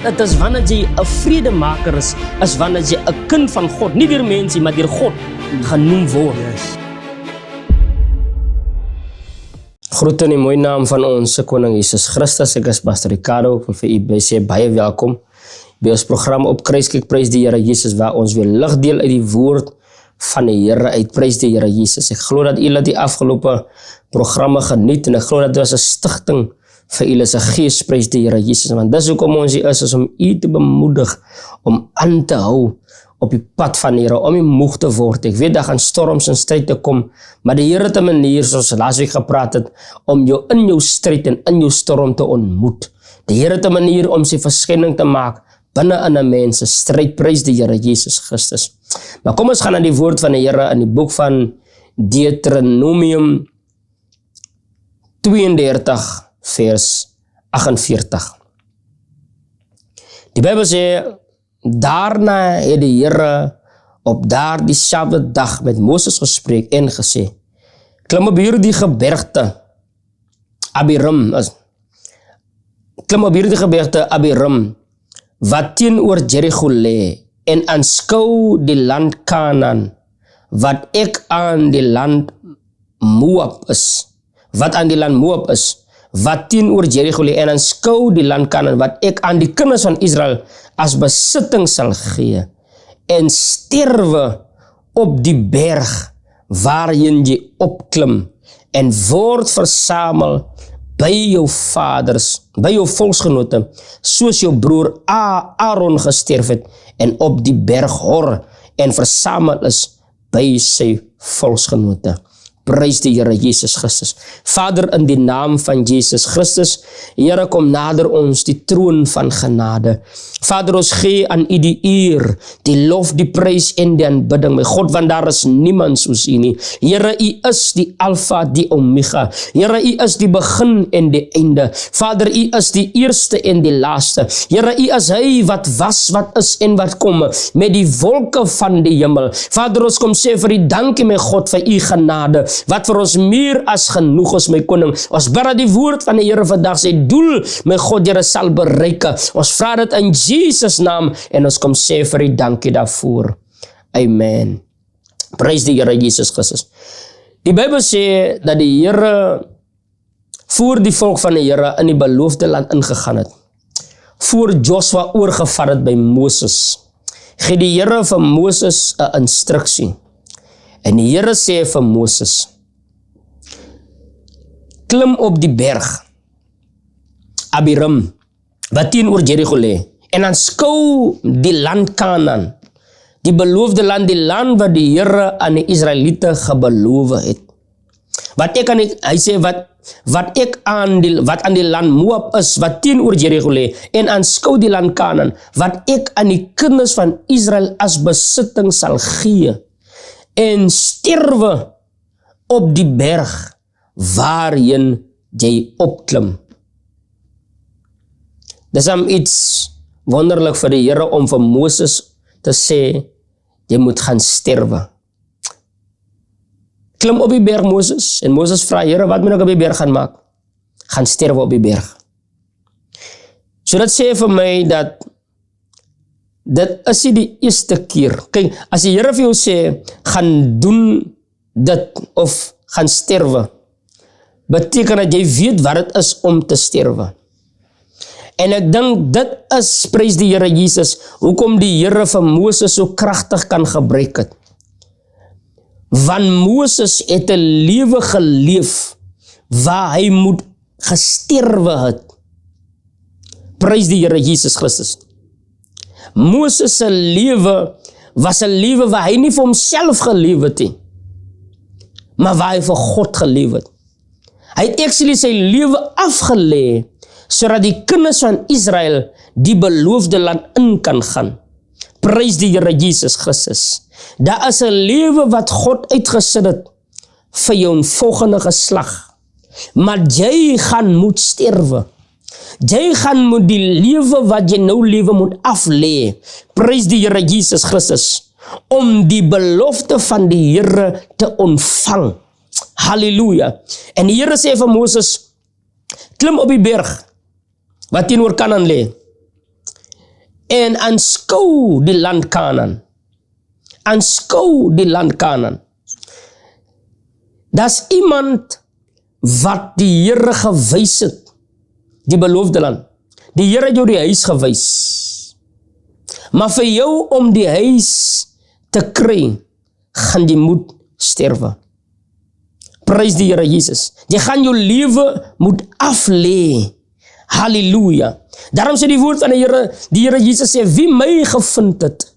dit is wanneer jy 'n vredemaker is wanneer jy 'n kind van God, nie deur mense maar deur God genoem word. Groete in die mooi naam van ons koning Jesus Christus. Ek is Pastor Ricardo. Ek wil vir u sê baie welkom by ons program op Kruiskyk. Prys die Here Jesus, waar ons weer lig deel uit die woord van die Here uit. Prys die Here Jesus. Ek glo dat u die afgelope programme geniet en ek glo dat dit was 'n stigting vir u se gees. Prys die Here Jesus, want dis hoekom ons hier is om u te bemoedig om aan te hou op die pad van die Here, om nie moeg te word. Ek weet daar gaan storms en stryd te kom, maar die Here het 'n manier, soos laasweek gepraat het, om jou in jou stryd en in jou storm te ontmoet. Die Here het 'n manier om sy verskyning te maak binne in 'n mens se stryd. Prys die Here Jesus Christus. Maar kom ons gaan na die woord van die Here in die boek van Deuteronomium 32 vers 48. Die Bybel sê, daarna het die Here op daardie Sabbatdag met Moses gespreek en gesê, klim op hierdie gebergte Abiram, wat teenoor Jericho lê, en aanskou die land Kanaan, wat aan die land Moab is, wat teenoor Jericho lê, en aanskou die land Kanaan, wat ek aan die kinders van Israel as besitting sal gee, en sterwe op die berg waarin jy opklim, en word versamel by jou vaders, by jou volksgenote, soos jou broer Aaron gesterf het, en op die berg Hor, en versamel is by sy volksgenote. Prys die Here Jesus Christus. Vader, in die naam van Jesus Christus, Here, kom nader ons die troon van genade. Vader, ons gee aan u die eer, die lof, die prys en die aanbidding. My God, want daar is niemand soos u nie. Here, u is die Alpha, die Omega. Here, u is die begin en die einde. Vader, u is die eerste en die laaste. Here, u is hy wat was, wat is en wat kom, met die wolke van die hemel. Vader, ons kom sê vir u dankie, my God, vir u genade, wat vir ons meer as genoeg is, my koning. Ons bid dat die woord van die Here vandag sy doel, my God, Here, sal bereik. Ons vra dit in Jesus naam, en ons kom sê vir u dankie daarvoor. Amen. Prys die Here Jesus Christus. Die Bybel sê dat die Here voor die volk van die Here in die beloofde land ingegaan het. Voor Joshua oorgevat het by Moses, gee die Here vir Moses 'n instruksie. En die Here sê vir Moses, klim op die berg Abiram, wat teenoor Jericho lê, en aanskou die land Kanaan, die beloofde land, die land wat die Here aan die Israeliete gebeloof het. Hy sê wat aan die land Moab is, wat teenoor Jericho lê, en aanskou die land Kanaan, wat ek aan die kinders van Israel as besitting sal gee, en sterwe op die berg waarin jy opklim. Dis iets wonderlik vir die Here om vir Moses te sê, jy moet gaan sterwe. Klim op die berg, Moses, en Moses vra, Here, wat moet ek op die berg gaan maak? Gaan sterwe op die berg. So dit sê vir my dat dit is nie die eerste keer. Kyk, as die Here vir jou sê, gaan doen dit, of gaan sterwe, beteken dat jy weet wat het is om te sterwe. En ek dink dit is, prys die Here Jesus, hoekom die Here vir Moses so kragtig kan gebruik het. Want Moses het 'n lewe geleef waar hy moet gesterwe het. Prys die Here Jesus Christus. Moses se lewe was 'n lewe waar hy nie vir homself geleef het nie, maar waar hy vir God geleef het. Hy het actually sy lewe afgelê, sodat die kinders van Israel die beloofde land in kan gaan. Prys die Here Jesus Christus. Daar is 'n lewe wat God uitgesit het vir jou volgende geslag. Maar jy gaan moet sterwe. Jy gaan moet die lewe wat jy nou lewe moet aflê. Prys die Here Jesus Christus. Om die belofte van die Here te ontvang. Halleluja. En die Here sê vir Moses, klim op die berg wat teenoor Kanaan lê. en aanskou die land Kanaan. Aanskou die land Kanaan. Daar's iemand wat die Here gewys het, die beloofde land. Die Here het jou die huis gewys. Maar vir jou om die huis te kry, gaan jy moet sterwe. Prys die Here Jesus. Jy gaan jou lewe moet aflê. Halleluja. Daarom sê die woord van die Here Jesus sê, wie my gevind het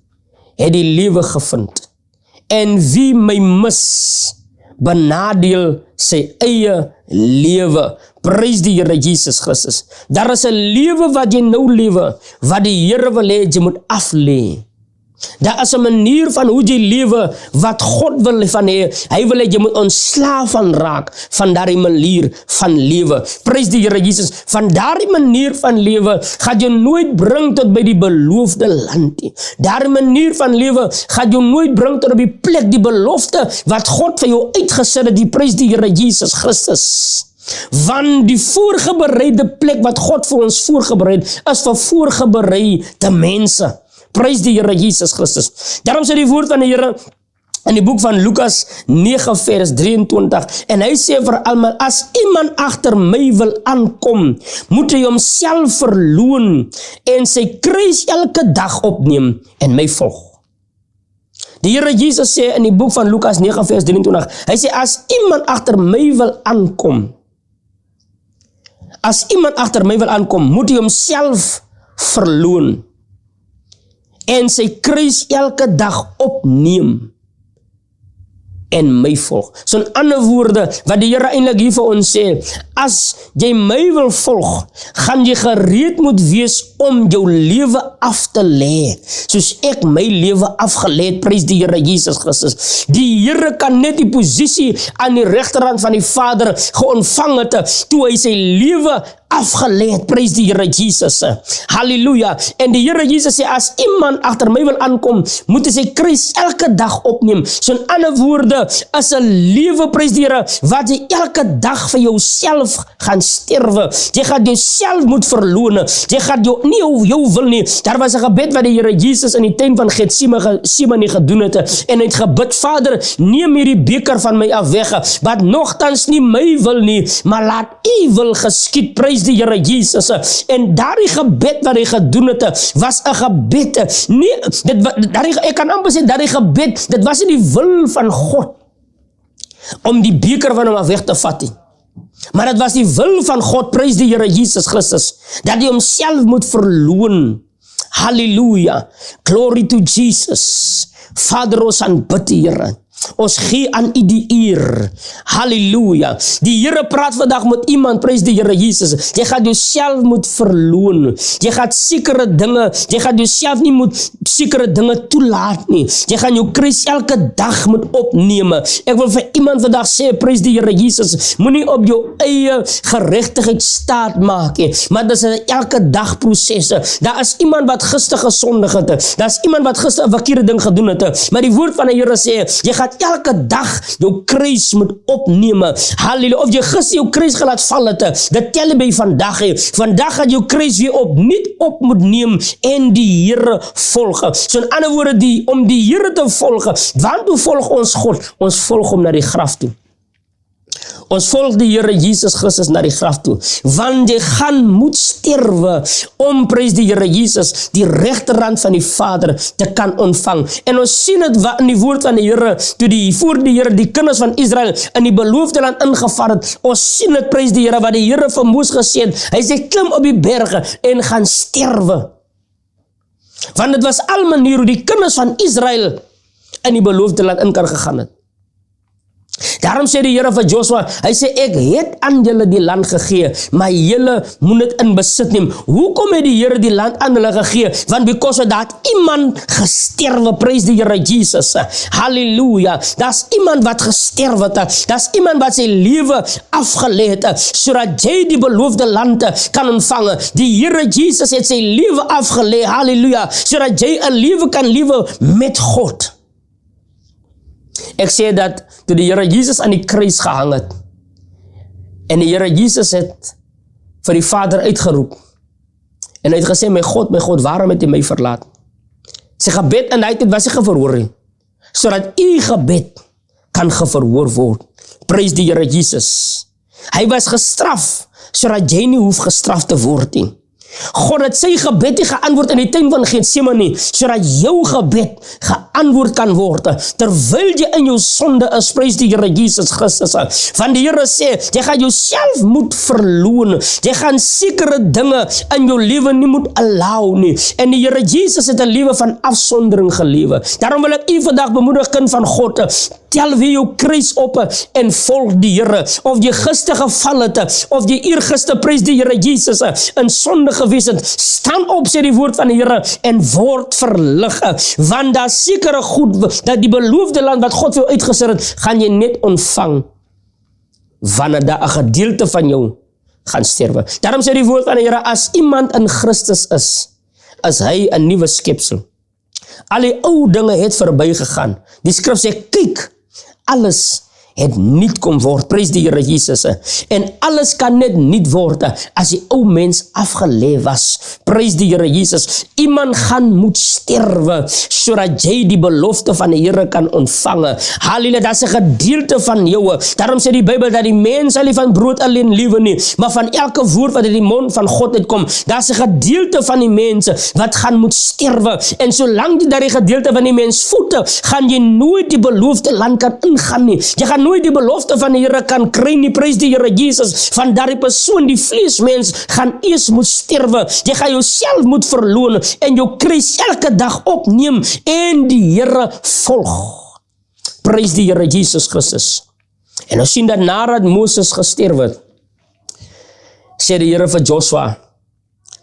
die lewe gevind. En wie my mis, benadeel sy eie lewe. Prys die Here Jesus Christus. Daar is 'n lewe wat jy nou lewe, wat die Here wil hê jy moet aflê. Daar is 'n manier van hoe jy lewe wat God wil van hê. Hy wil hê jy moet ontslaaf van raak van daardie manier van lewe. Prys die Here Jesus. Van daardie manier van lewe gaan jou nooit bring tot by die beloofde land nie. Daardie manier van lewe gaan jou nooit bring tot op die plek, die belofte wat God vir jou uitgesit het. Die prys die Here Jesus Christus. Want die voorgebereide plek wat God vir ons voorgeberei het, is vir voorgebereide mense. Prys die Here Jesus Christus. Daarom sê die woord van die Here in die boek van Lukas 9 vers 23, en hy sê vir almal, as iemand agter my wil aankom, moet hy homself verloon en sy kruis elke dag opneem en my volg. Die Here Jesus sê in die boek van Lukas 9 vers 23, hy sê, as iemand agter my wil aankom, moet hy homself verloon en sy kruis elke dag opneem en my volg. So in ander woorde, wat die Here eintlik hier vir ons sê, as jy my wil volg, gaan jy gereed moet wees om jou lewe af te lê, soos ek my lewe afgelê het. Prys die Here Jesus Christus. Die Here kan net die posisie aan die regterhand van die Vader geontvang het, toe hy sy lewe afgelê het. Prys die Here Jesus. Halleluja. En die Here Jesus sê, as iemand agter my wil aankom, moet hy sy kruis elke dag opneem. So in ander woorde, is 'n lewe, prys die Here, wat jy elke dag vir jouself gaan sterwe. Jy gaan jouself moet verloon. Jy gaan nie jou wil nie. Daar was 'n gebed wat die Here Jesus in die tuin van Getsemane gedoen het, en hy het gebid, Vader, neem hierdie beker van my af weg, wat nogtans nie my wil nie, maar laat U wil geskied. Prys die Here Jesus. En daardie gebed wat hy gedoen het, was 'n gebed, ek kan amper sê, daardie gebed, dit was nie die wil van God om die beker van hom af weg te vat nie. Maar dit was die wil van God, prys die Here Jesus Christus, dat hy homself moet verloon. Halleluja. Glory to Jesus. Vader, ons aanbid die Here. Ons gee aan U die eer. Halleluja. Die Here praat vandag met iemand, prys die Here Jesus. Jy gaan jouself moet verloon. Jy gaan sekere dinge, jy gaan jouself nie moet sekere dinge toelaat nie. Jy gaan jou kruis elke dag moet opneem. Ek wil vir iemand vandag sê, prys die Here Jesus, moenie op jou eie geregtigheid staat maak nie, maar dis 'n elke dag prosesse. Daar is iemand wat gister gesondig het. Daar is iemand wat gister 'n verkeerde ding gedoen het. Maar die woord van die Here sê, jy gaan elke dag jou kruis moet opneem. Halleluja. Of jy gister jou kruis gelaat val het, dit tel by vandag. Vandag gaan jou kruis weer opnuut op moet neem en die Here volg. So in ander woorde, om die Here te volg, want hoe volg ons God? Ons volg hom na die graf toe. Ons volg die Here Jesus Christus na die graf toe, want jy gaan moet sterwe om, prys die Here Jesus, die regterhand van die Vader te kan ontvang. En ons sien het in die woord van die Here, toe voor die Here die kinders van Israel in die beloofde land ingevaar het, ons sien het, prys die Here, wat die Here vir Moses gesê het, hy sê, klim op die berge en gaan sterwe. Want dit was al manier hoe die kinders van Israel in die beloofde land in kan gegaan het. Daarom sê die Here vir Joshua, hy sê, ek het aan julle die land gegee, maar julle moet dit in besit neem. Hoekom het die Here die land aan hulle gegee? Want because dat iemand gesterwe, prys die Here Jesus. Halleluja. Daar's iemand wat gesterwe het. Daar's iemand wat sy lewe afgelê het, sodat jy die beloofde land kan ontvang. Die Here Jesus het sy lewe afgelê, halleluja, sodat jy 'n lewe kan lewe met God. Ek sê dat toe die Here Jesus aan die kruis gehang het, en die Here Jesus het vir die Vader uitgeroep, En hy het gesê, my God, waarom het U my verlaat? Sy gebed in die tyd was hy geverhoor nie, sodat U gebed kan geverhoor word. Prys die Here Jesus. Hy was gestraf, sodat jy nie hoef gestraf te word nie. God het sy gebed nie geantwoord in die tuin van Getsemane, sodat jou gebed geantwoord kan word, terwyl jy in jou sonde is. Prys die Here Jesus Christus. Want die Here sê, jy gaan jouself moet verloon, jy gaan sekere dinge in jou lewe nie moet allow nie, en die Here Jesus het 'n lewe van afsondering gelewe. Daarom wil ek u vandag bemoedig, kind van God, tel weer jou kruis op en volg die Here. Of jy gister geval het, of jy eergister, prys die Here Jesus, in sonde gewees het, staan op, sê die woord van die Here, en word verlig, want daar sekere goed, dat die beloofde land wat God vir jou uitgesit het, gaan jy net ontvang, wanneer daar 'n gedeelte van jou gaan sterwe. Daarom sê die woord van die Here, as iemand in Christus is hy 'n nuwe skepsel. Al die ou dinge het verby gegaan. Die skrif sê, kyk, alles het niet kom word, prys die Here Jesus, en alles kan net niet word, as die ou mens afgelê was, prys die Here Jesus. Iemand gaan moet sterwe, sodat jy die belofte van die Here kan ontvang. Halleluja, dat is 'n gedeelte van jou. Daarom sê die Bybel, dat die mens sal nie van brood alleen lewe nie, maar van elke woord wat uit die mond van God uitkom. Dat is 'n gedeelte van die mense, wat gaan moet sterwe, en solank jy daar die gedeelte van die mens voete, gaan jy nooit die beloofde land kan ingaan nie. Jy gaan nooit die belofte van die Here kan kry nie, prys die Here Jesus. Van daardie persoon, die vleesmens, gaan eers moet sterwe. Jy gaan jouself moet verloon, en jou kruis elke dag opneem, en die Here volg. Prys die Here Jesus Christus. En ons sien dat nadat Moses gesterf het, sê die Here vir Joshua,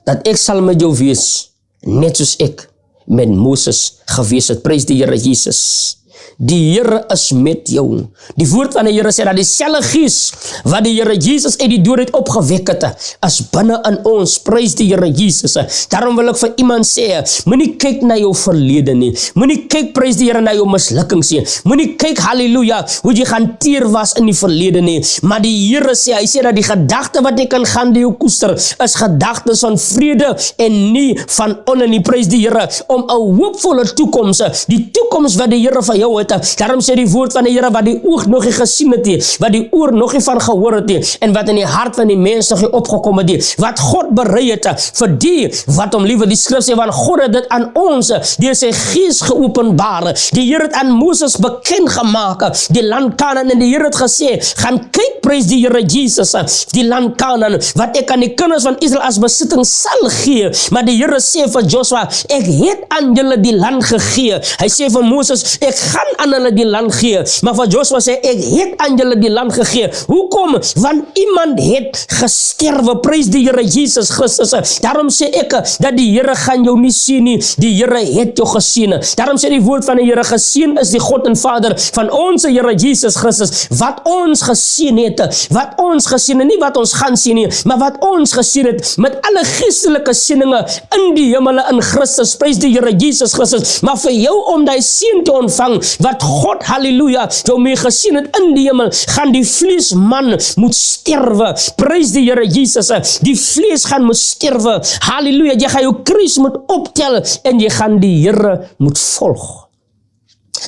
dat ek sal met jou wees, net soos ek met Moses gewees het. Prys die Here Jesus. Die Here is met jou. Die woord van die Here sê dat dieselfde Gees wat die Here Jesus uit die dood het opgewek het, is binne in ons. Prys die Here Jesus. Daarom wil ek vir iemand sê, moenie kyk na jou verlede nie. Moenie kyk, prys die Here, na jou mislukkings nie. Moenie kyk, halleluja, hoe jy gaan teer was in die verlede nie. Maar die Here sê, hy sê dat die gedagte wat jy kan gaan die jou koester, is gedagtes van vrede en nie van onheil nie. Prys die Here, om 'n hoopvolle toekoms, die toekoms wat die Here vir jou het. Daarom sê die woord van die Here, wat die oog nog nie gesien het nie, wat die oor nog nie van gehoor het nie, en wat in die hart van die mens nog nie opgekom het nie, wat God berei het vir die wat hom liefhet. Die skrif sê, want God het dit aan ons deur sy Gees geopenbaar. Die Here het aan Moses bekend gemaak die land Kanaan, en die Here het gesê, gaan kyk, prys die Here Jesus, die land Kanaan, wat ek aan die kinders van Israel as besitting sal gee. Maar die Here sê vir Joshua, ek het aan julle die land gegee. Hy sê vir Moses, ek gaan aan hulle die land gee, maar vir Joshua sê, ek het aan julle die land gegee. Hoekom? Want iemand het gesterwe, prys die Here Jesus Christus. Daarom sê ek, dat die Here gaan jou nie sien nie, die Here het jou gesien. Daarom sê die woord van die Here, gesien is die God en Vader van ons Here Jesus Christus, wat ons gesien het, nie wat ons gaan sien nie, maar wat ons gesien het, met alle geestelike sieninge in die hemele in Christus, prys die Here Jesus Christus. Maar vir jou om die seën te ontvang, wat God, halleluja, jou mee gesien het in die hemel, gaan die vleesman moet sterwe. Prys die Here Jesus. Die vlees gaan moet sterwe. Halleluja, jy gaan jou kruis moet optel, en jy gaan die Here moet volg.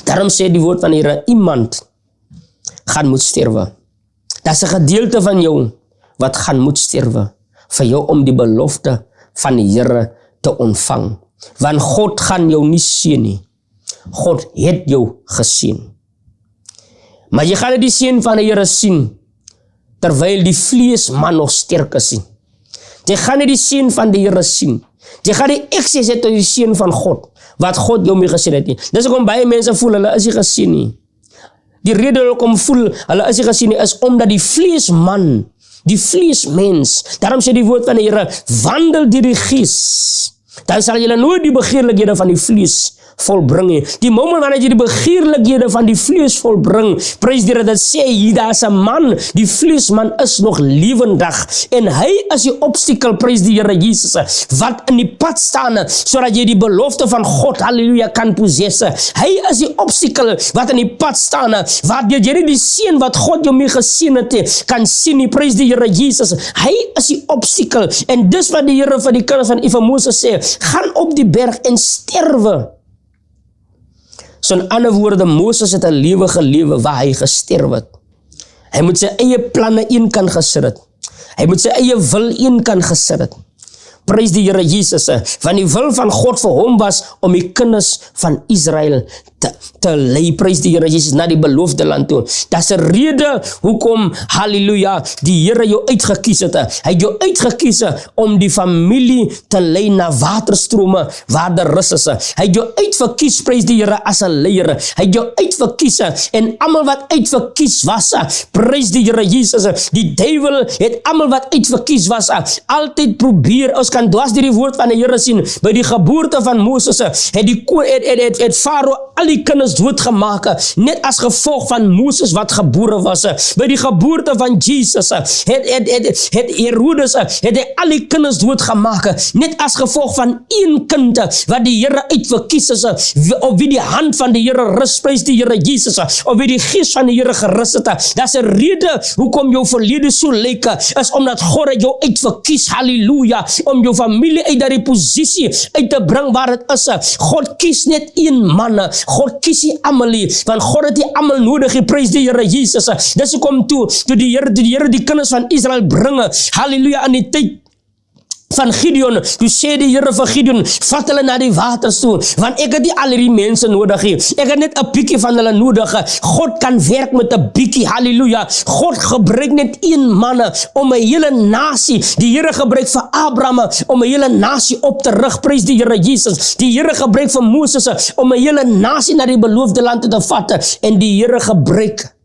Daarom sê die woord van die Here, iemand gaan moet sterwe. Dat is 'n gedeelte van jou, wat gaan moet sterwe, vir jou om die belofte van die Here te ontvang. Want God gaan jou nie seën nie. God het jou gesien. Maar jy gaan die seën van die Here sien, terwyl die vleesman nog sterk is. Jy gaan die seën van die Here sien. Jy gaan die access hê tot die seën van God, wat God jou mee gesien het nie. Dis hoekom baie mense voel, hulle is nie gesien nie. Die rede hoekom voel, hulle is nie gesien nie, is omdat die vleesman, die vleesmens, daarom sê die woord van die Here, wandel deur die Gees, dan sal julle nooit die begeerlikhede van die vlees volbring nie. Die moment wanneer jy die begeerlikhede van die vlees volbring, prys die Here, dat sê hier, daar is 'n man, die vleesman is nog lewendig, en hy is die obstakel, prys die Here Jesus, wat in die pad staan, sodat jy die belofte van God, halleluja, kan possesse. Hy is die obstakel wat in die pad staan, waar jy die seën wat God jou mee geseën het, kan sien nie, prys die Here Jesus. Hy is die obstakel, en dis wat die Here vir die kinders van Moses sê, gaan op die berg en sterwe. So in ander woorde, Moses het 'n lewe gelewe waar hy gesterf het. Hy moet sy eie planne een kan gesit het. Hy moet sy eie wil een kan gesit het. Prys die Here Jesus, want die wil van God vir hom was om die kinders van Israel te lei, prys die Here Jesus, na die beloofde land toe. Daar's 'n rede hoekom, halleluja, die Here jou uitgekies het. Hy het jou uitgekies om die familie te lei na waterstrome waar daar rus is. Hy het jou uitverkies, prys die Here, as 'n leier. Hy het jou uitverkies, en almal wat uitverkies was, prys die Here Jesus, die duiwel het almal wat uitverkies was, altyd probeer, ons kan dwars deur die woord van die Here sien, by die geboorte van Moses, het Farao al die kinders doodgemaak, net as gevolg van Moses wat gebore was. By die geboorte van Jesus, het Herodes, het hy al die kinders doodgemaak, net as gevolg van een kind, wat die Here uitverkies is, op wie die hand van die Here rus, prys die Here Jesus, op wie die gees van die Here gerus het. Daar's 'n rede hoekom jou verlede so lyk, is omdat God het jou uitverkies, halleluja, om jou familie uit daardie posisie uit te bring waar dit is. God kies net een man, God kies nie almal nie, want God het nie almal nodig, prys die Here Jesus. Dis hoekom toe die Here die kinders van Israel bringe, halleluja, in die tyd van Gideon, toe sê die Here vir Gideon, vat hulle na die waters toe, want ek het nie al die mense nodig nie, ek het net 'n bietjie van hulle nodig. God kan werk met 'n bietjie, halleluja. God gebruik net een man om 'n hele nasie, die Here gebruik vir Abraham om 'n hele nasie op te rig, prys die Here Jesus. Die Here gebruik vir Moses om 'n hele nasie na die beloofde land te vat, en die Here gebruik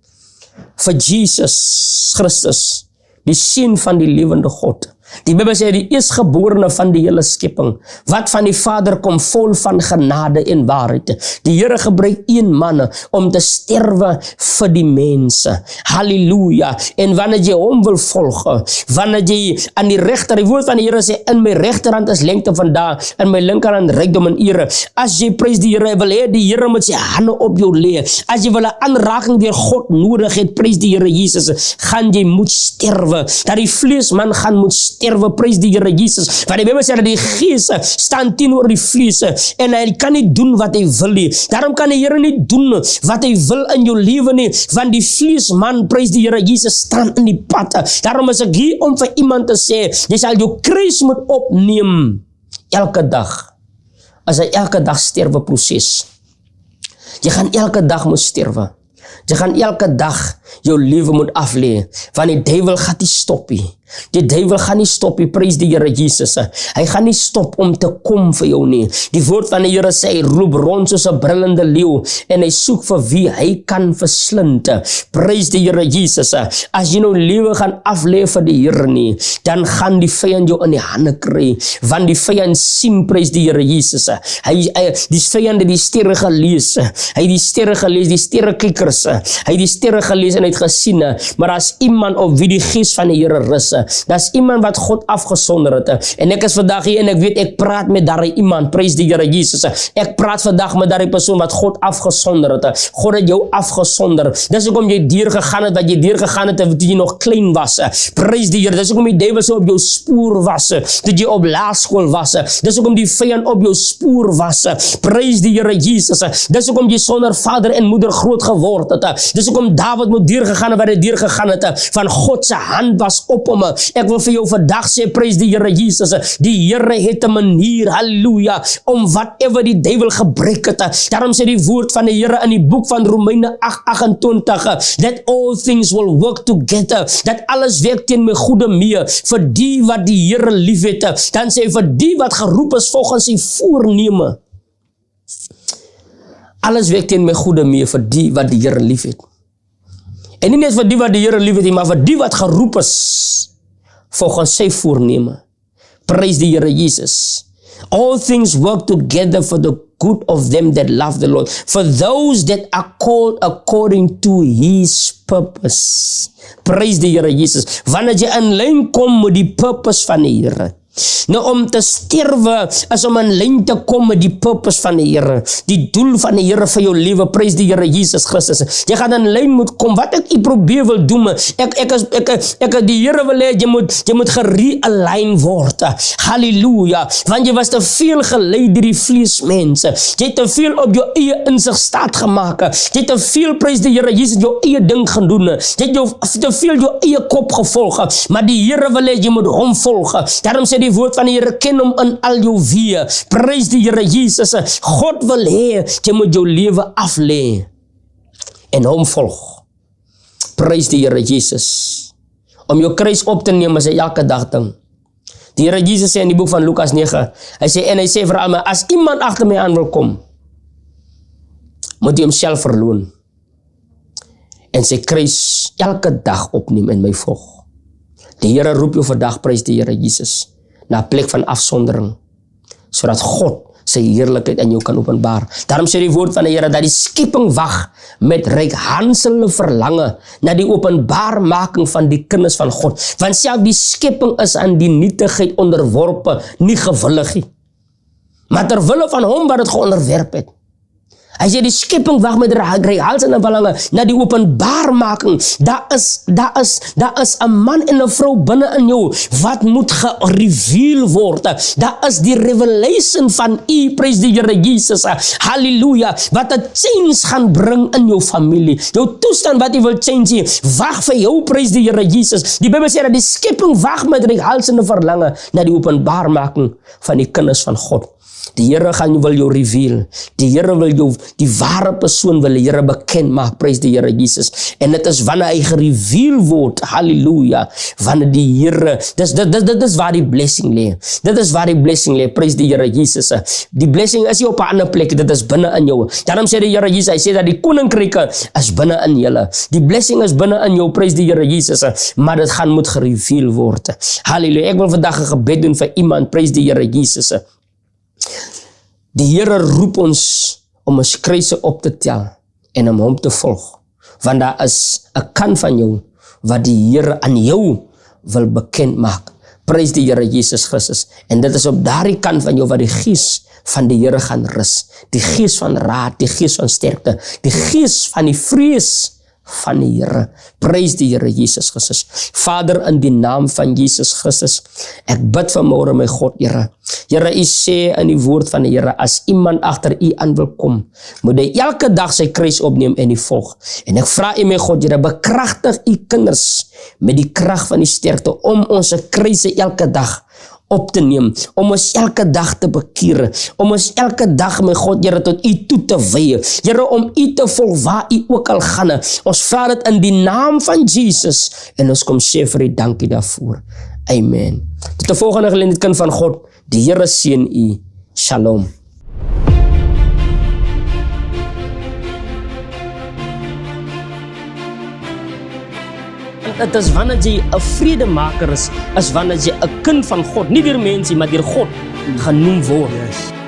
vir Jesus Christus, die seun van die lewende God. Die Bybel sê die eerstgeborene van die hele skepping, wat van die Vader kom, vol van genade en waarheid. Die Here gebruik een man om te sterwe vir die mense. Halleluja. En wanneer jy hom wil volg, wanneer jy aan die regter, die woord van die Here sê, in my regterhand is lengte van dae, in my linkerhand rykdom en ere. As jy prys die Here, wil hê die Here moet sy hande op jou lê. As jy wil 'n aanraking deur God nodig het, prys die Here Jesus, gaan jy moet sterwe. Dat die vleesman gaan moet sterwe, prys die Here Jesus, want die Bybel sê dat die gees staan teenoor die vlees, en hy kan nie doen wat hy wil nie. Daarom kan die Here nie doen wat hy wil in jou lewe nie, want die vleesman, prys die Here Jesus, staan in die pad. Daarom is ek hier om vir iemand te sê, jy sal jou kruis moet opneem, elke dag, as hy elke dag sterwe proses. Jy gaan elke dag moet sterwe. Jy gaan elke dag jou lewe moet aflê, want die duiwel gaan nie stop nie. Die duiwel gaan nie stop nie, prys die Here Jesus. Hy gaan nie stop om te kom vir jou nie. Die woord van die Here sê, hy roep rond soos 'n brullende leeu, en hy soek vir wie hy kan verslind. Prys die Here Jesus. As jy nou lewe gaan aflê vir die Here nie, dan gaan die vyand jou in die hande kry, want die vyand sien, prys die Here Jesus. Die vyand het die sterre gelees, hy het die sterre gelees, die sterrekykers, hy het die sterre gelees en hy het gesien, maar as iemand op wie die gees van die Here rus, dis iemand wat God afgesonder het, en ek is vandag hier, en ek weet, ek praat met daardie iemand, prys die Here Jesus, ek praat vandag met daardie persoon wat God afgesonder het, God het jou afgesonder, dis hoekom jy deurgegaan het, wat jy deurgegaan het, toe jy nog klein was, prys die Here, dis hoekom die duiwel so op jou spoor was, toe jy op laerskool was, dis hoekom die vyand op jou spoor was, prys die Here Jesus, dis hoekom jy sonder vader en moeder groot geword het, dis hoekom Dawid moet deurgegaan het, wat hy deurgegaan het, van God se hand was op hom. Ek wil vir jou vandag sê, prys die Here Jesus, die Here het 'n manier, halleluja, om whatever die duiwel gebruik het. Daarom sê die woord van die Here in die boek van Romeine 8:28, that all things will work together, dat alles werk teen my goeie mee, vir die wat die Here liefhet. Dan sê hy, vir die wat geroep is volgens sy voorneme. Alles werk teen my goeie mee, vir die wat die Here liefhet. En nie net vir die wat die Here liefhet nie, maar vir die wat geroep is volgens sy voorneme. Prys die Here Jesus. All things work together for the good of them that love the Lord, for those that are called according to His purpose. Praise die Here Jesus. Wanneer jy in lyn kom met die purpose van die Here. Nou om te sterwe is om in lyn te kom met die purpose van die Here, die doel van die Here vir jou lewe. Prys die Here Jesus Christus. Jy gaan in lyn moet kom. Wat ek probeer wil doen, ek die Here wil hê jy moet gerealign word. Halleluja. Want jy was te veel gelei deur die vleesmense. Jy het te veel op jou eie insig staat gemaak. Jy het te veel, prys die Here Jesus, jou eie ding gaan doen. Jy het te veel jou eie kop gevolg. Maar die Here wil hê jy moet hom volg. Daarom sê die woord van die Here, ken hom in al jou weë. Prys die Here Jesus. God wil hê jy moet jou lewe af lê en hom volg. Prys die Here Jesus. Om jou kruis op te neem is elke dag ding. Die Here Jesus sê in die boek van Lukas 9, hy sê vir almal, as iemand agter my aan wil kom, moet hy homself verloon en sy kruis elke dag opneem en my volg. Die Here roep jou vandag, prys die Here Jesus, na 'n plek van afsondering, sodat God sy heerlikheid in jou kan openbaar. Daarom sê die woord van die Here dat die skepping wag met reikhanselde verlange na die openbaarmaking van die kinders van God. Want self die skepping is aan die nietigheid onderworpe, nie gewillig nie, maar ter wille van hom wat dit geonderwerp het. Hy sê die skepping wag met reikhanselde verlange na die openbaarmaking. Daar is 'n man en 'n vrou binne in jou wat moet gereveal word. Daar is die revelation van U, prys die Here Jesus. Halleluja, wat 'n change gaan bring in jou familie. Jou toestand wat jy wil change, wag vir jou, prys die Here Jesus. Die Bybel sê dat die skepping wag met reikhanselde verlange na die openbaarmaking van die kinders van God. Die Here wil jou reveal. Die Here wil jou, die ware persoon wil die Here bekend maak, prys die Here Jesus. En dit is wanneer hy gereveal word, halleluja, wanneer die Here, dit is waar die blessing lê. Dit is waar die blessing lê, prys die Here Jesus. Die blessing is nie op 'n ander plek, dit is binne in jou. Daarom sê die Here Jesus, hy sê dat die koninkryke is binne in julle. Die blessing is binne in jou, prys die Here Jesus, maar dit moet gereveal word. Halleluja. Ek wil vandag 'n gebed doen vir iemand, prys die Here Jesus. Die Here roep ons om ons kruise op te tel en om hom te volg. Want daar is 'n kant van jou wat die Here aan jou wil bekend maak. Prys die Here Jesus Christus. En dit is op daardie kant van jou wat die gees van die Here gaan rus. Die gees van raad, die gees van sterkte, die gees van die vrees van die Here. Prys die Here Jesus Christus. Vader, in die naam van Jesus Christus, ek bid vanmôre, my God, Here. Here, U sê in die woord van die Here, as iemand agter U aan wil kom, moet hy elke dag sy kruis opneem en U volg. En ek vra U, my God, Here, bekragtig U kinders met die krag van die sterkte om ons kruise elke dag op te neem, om ons elke dag te bekeer, om ons elke dag, my God, Here, tot U toe te wy. Here, om U te volg waar U ook al gaan. Ons vra dit in die naam van Jesus en ons kom sê vir U dankie daarvoor. Amen. Tot die volgende geleentheid, kind van God, die Here seën U. Shalom. Dit is wanneer jy 'n vredemaker is wanneer jy 'n kind van God, nie deur mense, maar deur God genoem word. Yes.